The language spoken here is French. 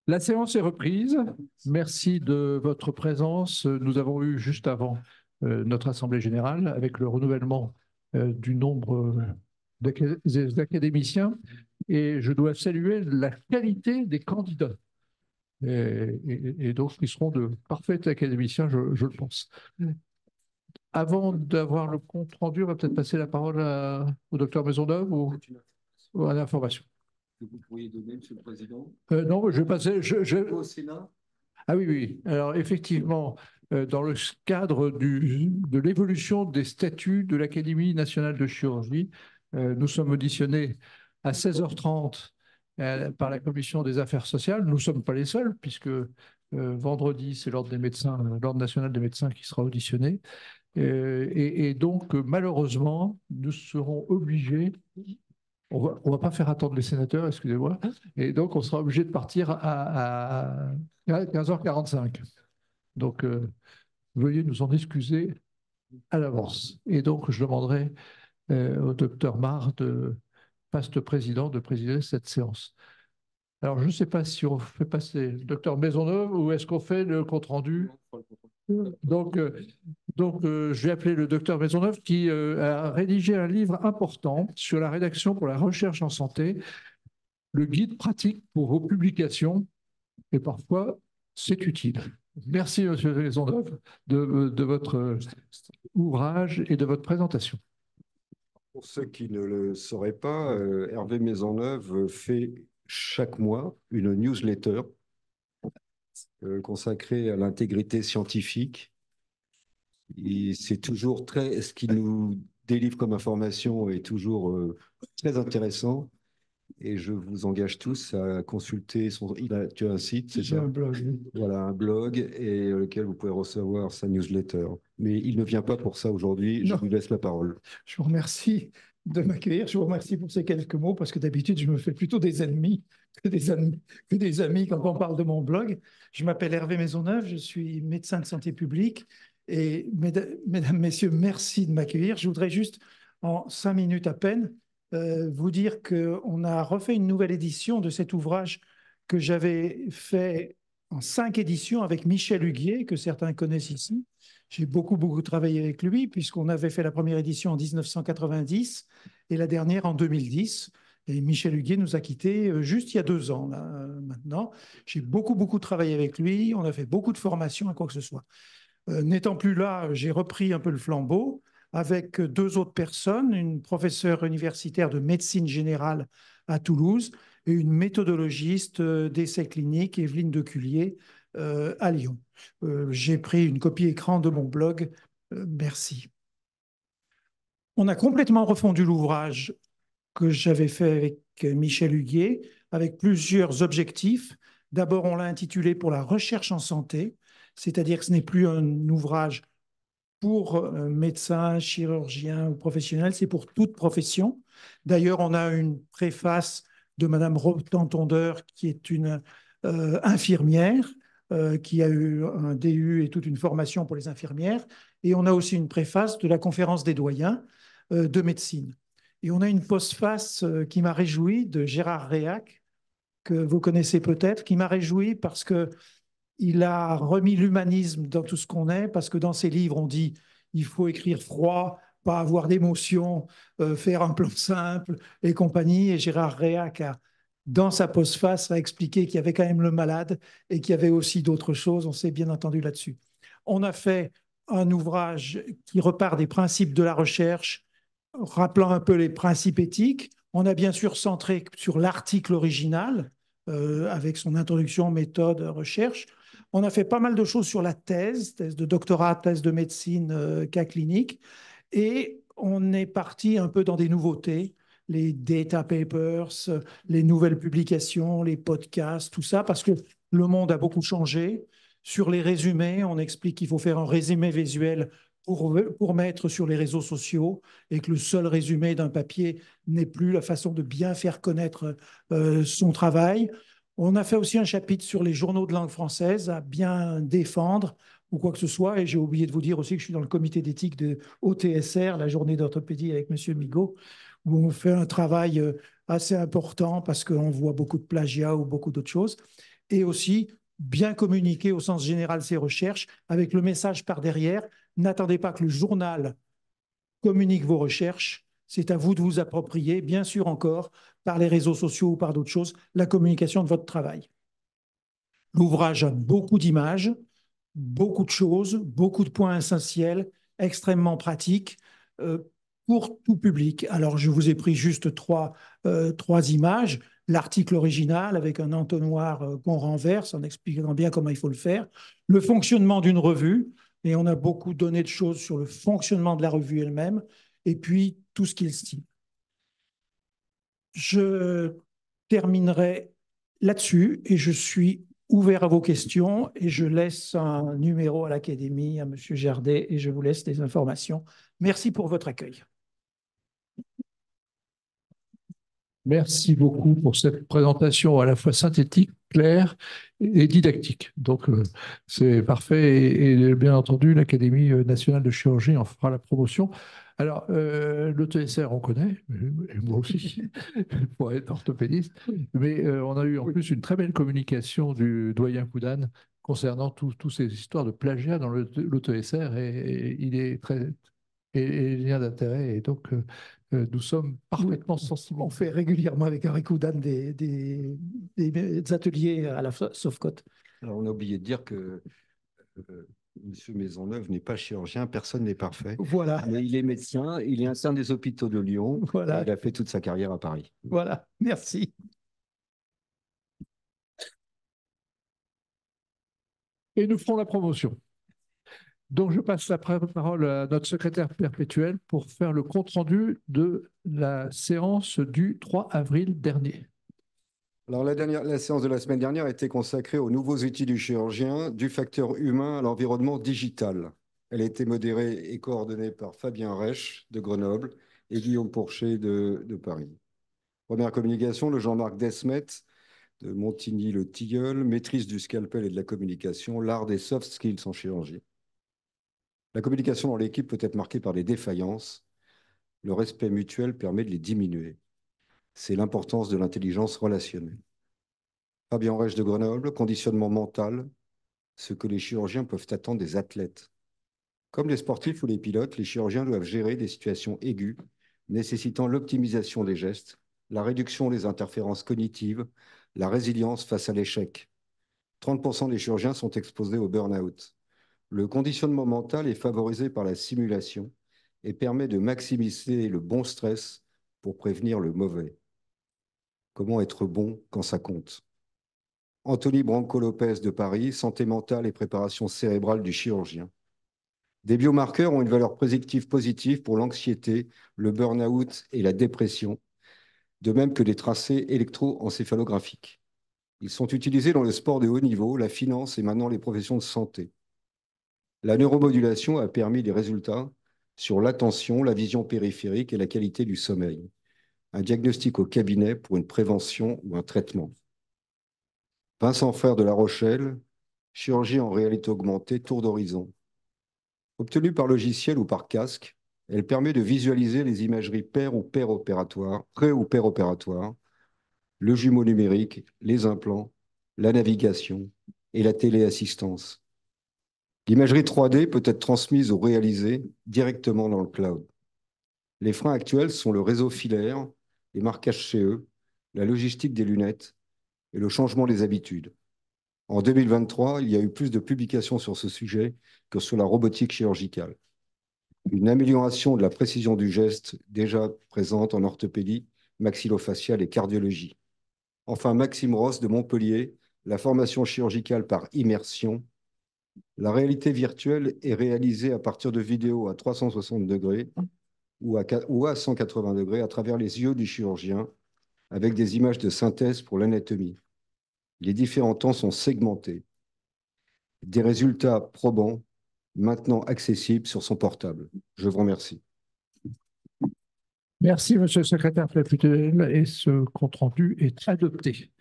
La séance est reprise. Merci de votre présence. Nous avons eu juste avant notre Assemblée générale avec le renouvellement du nombre des académiciens et je dois saluer la qualité des candidats. Et donc, ils seront de parfaits académiciens, je le pense. Avant d'avoir le compte rendu, on va peut-être passer la parole au docteur Maisonneuve ou à l'information. Que vous pourriez donner, Monsieur le Président? Non, je vais passer. Au Sénat? Ah oui, oui. Alors effectivement, dans le cadre de l'évolution des statuts de l'Académie nationale de chirurgie, nous sommes auditionnés à 16h30 par la Commission des affaires sociales. Nous ne sommes pas les seuls, puisque vendredi, c'est l'Ordre des médecins, l'Ordre national des médecins qui sera auditionné. Et donc, malheureusement, nous serons obligés. On va pas faire attendre les sénateurs, excusez-moi. Et donc, on sera obligé de partir à 15h45. Donc, veuillez nous en excuser à l'avance. Et donc, je demanderai au docteur Mar, vaste président, de présider cette séance. Alors, je ne sais pas si on fait passer le docteur Maisonneuve ou est-ce qu'on fait le compte-rendu. Donc, je vais appeler le docteur Maisonneuve qui a rédigé un livre important sur la rédaction pour la recherche en santé, le guide pratique pour vos publications, et parfois, c'est utile. Merci, monsieur Maisonneuve, de votre ouvrage et de votre présentation. Pour ceux qui ne le sauraient pas, Hervé Maisonneuve fait chaque mois une newsletter consacrée à l'intégrité scientifique. Et c'est toujours très, ce qu'il nous délivre comme information est toujours très intéressant. Et je vous engage tous à consulter tu as un site, c'est J'ai ça? un blog. Voilà, un blog et lequel vous pouvez recevoir sa newsletter. Mais il ne vient pas pour ça aujourd'hui. Je Non. lui laisse la parole. Je vous remercie de m'accueillir. Je vous remercie pour ces quelques mots parce que d'habitude, je me fais plutôt des ennemis que des amis quand on parle de mon blog. Je m'appelle Hervé Maisonneuve, je suis médecin de santé publique. Et mesdames, messieurs, merci de m'accueillir. Je voudrais juste, en 5 minutes à peine, vous dire qu'on a refait une nouvelle édition de cet ouvrage que j'avais fait en 5 éditions avec Michel Huguier, que certains connaissent ici. J'ai beaucoup travaillé avec lui, puisqu'on avait fait la première édition en 1990 et la dernière en 2010. Et Michel Huguet nous a quittés juste il y a 2 ans, là, maintenant. J'ai beaucoup travaillé avec lui. On a fait beaucoup de formations à quoi que ce soit. N'étant plus là, j'ai repris un peu le flambeau avec 2 autres personnes, une professeure universitaire de médecine générale à Toulouse et une méthodologiste d'essais cliniques, Evelyne Decullier, à Lyon. J'ai pris une copie écran de mon blog. Merci. On a complètement refondu l'ouvrage que j'avais fait avec Michel Huguet, avec plusieurs objectifs. D'abord, on l'a intitulé pour la recherche en santé, c'est-à-dire que ce n'est plus un ouvrage pour médecins, chirurgiens ou professionnels, c'est pour toute profession. D'ailleurs, on a une préface de Madame Rotan-Tondeur, qui est une infirmière, qui a eu un DU et toute une formation pour les infirmières. Et on a aussi une préface de la conférence des doyens de médecine. Et on a une postface qui m'a réjoui de Gérard Réac, que vous connaissez peut-être, qui m'a réjoui parce qu'il a remis l'humanisme dans tout ce qu'on est, parce que dans ses livres, on dit il faut écrire froid, pas avoir d'émotion, faire un plan simple et compagnie. Et Gérard Réac dans sa postface, a expliqué qu'il y avait quand même le malade et qu'il y avait aussi d'autres choses. On s'est bien entendu là-dessus. On a fait un ouvrage qui repart des principes de la recherche, rappelant un peu les principes éthiques. On a bien sûr centré sur l'article original, avec son introduction, méthode, recherche. On a fait pas mal de choses sur la thèse de doctorat, thèse de médecine, cas clinique. Et on est parti un peu dans des nouveautés, les data papers, les nouvelles publications, les podcasts, tout ça, parce que le monde a beaucoup changé. Sur les résumés, on explique qu'il faut faire un résumé visuel pour mettre sur les réseaux sociaux et que le seul résumé d'un papier n'est plus la façon de bien faire connaître son travail. On a fait aussi un chapitre sur les journaux de langue française à bien défendre ou quoi que ce soit. Et j'ai oublié de vous dire aussi que je suis dans le comité d'éthique de OTSR, la journée d'orthopédie avec M. Migaud, où on fait un travail assez important parce qu'on voit beaucoup de plagiat ou beaucoup d'autres choses. et aussi bien communiquer au sens général ces recherches avec le message par derrière. N'attendez pas que le journal communique vos recherches. C'est à vous de vous approprier, bien sûr encore, par les réseaux sociaux ou par d'autres choses, la communication de votre travail. L'ouvrage a beaucoup d'images, beaucoup de choses, beaucoup de points essentiels, extrêmement pratiques pour tout public. Alors, je vous ai pris juste trois images. L'article original avec un entonnoir qu'on renverse en expliquant bien comment il faut le faire. Le fonctionnement d'une revue, et on a beaucoup donné de choses sur le fonctionnement de la revue elle-même, et puis tout ce qu'il style. Je terminerai là-dessus et je suis ouvert à vos questions et je laisse un numéro à l'Académie, à M. Jardet, et je vous laisse des informations. Merci pour votre accueil. Merci beaucoup pour cette présentation à la fois synthétique, claire et didactique. Donc, c'est parfait. Et bien entendu, l'Académie nationale de chirurgie en fera la promotion. Alors, le TSR, on connaît, et moi aussi, pour être orthopédiste. Mais on a eu en plus une très belle communication du doyen Koudane concernant toutes ces histoires de plagiat dans le TSR. Et il est très... et lien d'intérêt. Et donc, nous sommes parfaitement sensibles. On fait régulièrement avec Henri Koudane des ateliers à la Sofcote. Alors, on a oublié de dire que M. Maisonneuve n'est pas chirurgien, personne n'est parfait. Voilà. Mais il est médecin, il est interne des hôpitaux de Lyon. Voilà. Il a fait toute sa carrière à Paris. Voilà, merci. Et nous ferons la promotion. Donc, je passe la parole à notre secrétaire perpétuel pour faire le compte-rendu de la séance du 3 avril dernier. Alors, la séance de la semaine dernière a été consacrée aux nouveaux outils du chirurgien, du facteur humain à l'environnement digital. Elle a été modérée et coordonnée par Fabien Reich de Grenoble et Guillaume Pourchet de Paris. Première communication, le Jean-Marc Desmet de Montigny-le-Tilleul, maîtrise du scalpel et de la communication, l'art des soft skills en chirurgie. La communication dans l'équipe peut être marquée par des défaillances. Le respect mutuel permet de les diminuer. C'est l'importance de l'intelligence relationnelle. Fabien Reich de Grenoble, conditionnement mental, ce que les chirurgiens peuvent attendre des athlètes. Comme les sportifs ou les pilotes, les chirurgiens doivent gérer des situations aiguës, nécessitant l'optimisation des gestes, la réduction des interférences cognitives, la résilience face à l'échec. 30% des chirurgiens sont exposés au burn-out. Le conditionnement mental est favorisé par la simulation et permet de maximiser le bon stress pour prévenir le mauvais. Comment être bon quand ça compte? Anthony Branco-Lopez de Paris, santé mentale et préparation cérébrale du chirurgien. Des biomarqueurs ont une valeur prédictive positive pour l'anxiété, le burn-out et la dépression, de même que des tracés électroencéphalographiques. Ils sont utilisés dans le sport de haut niveau, la finance et maintenant les professions de santé. La neuromodulation a permis des résultats sur l'attention, la vision périphérique et la qualité du sommeil. Un diagnostic au cabinet pour une prévention ou un traitement. Vincent Frère de La Rochelle, chirurgie en réalité augmentée, tour d'horizon. Obtenue par logiciel ou par casque, elle permet de visualiser les imageries pré- ou péropératoires, le jumeau numérique, les implants, la navigation et la téléassistance. L'imagerie 3D peut être transmise ou réalisée directement dans le cloud. Les freins actuels sont le réseau filaire, les marquages CE, la logistique des lunettes et le changement des habitudes. En 2023, il y a eu plus de publications sur ce sujet que sur la robotique chirurgicale. Une amélioration de la précision du geste déjà présente en orthopédie, maxillofaciale et cardiologie. Enfin, Maxime Ross de Montpellier, la formation chirurgicale par immersion. La réalité virtuelle est réalisée à partir de vidéos à 360 degrés ou à 180 degrés à travers les yeux du chirurgien avec des images de synthèse pour l'anatomie. Les différents temps sont segmentés. Des résultats probants, maintenant accessibles sur son portable. Je vous remercie. Merci, monsieur le secrétaire perpétuel, et ce compte-rendu est adopté.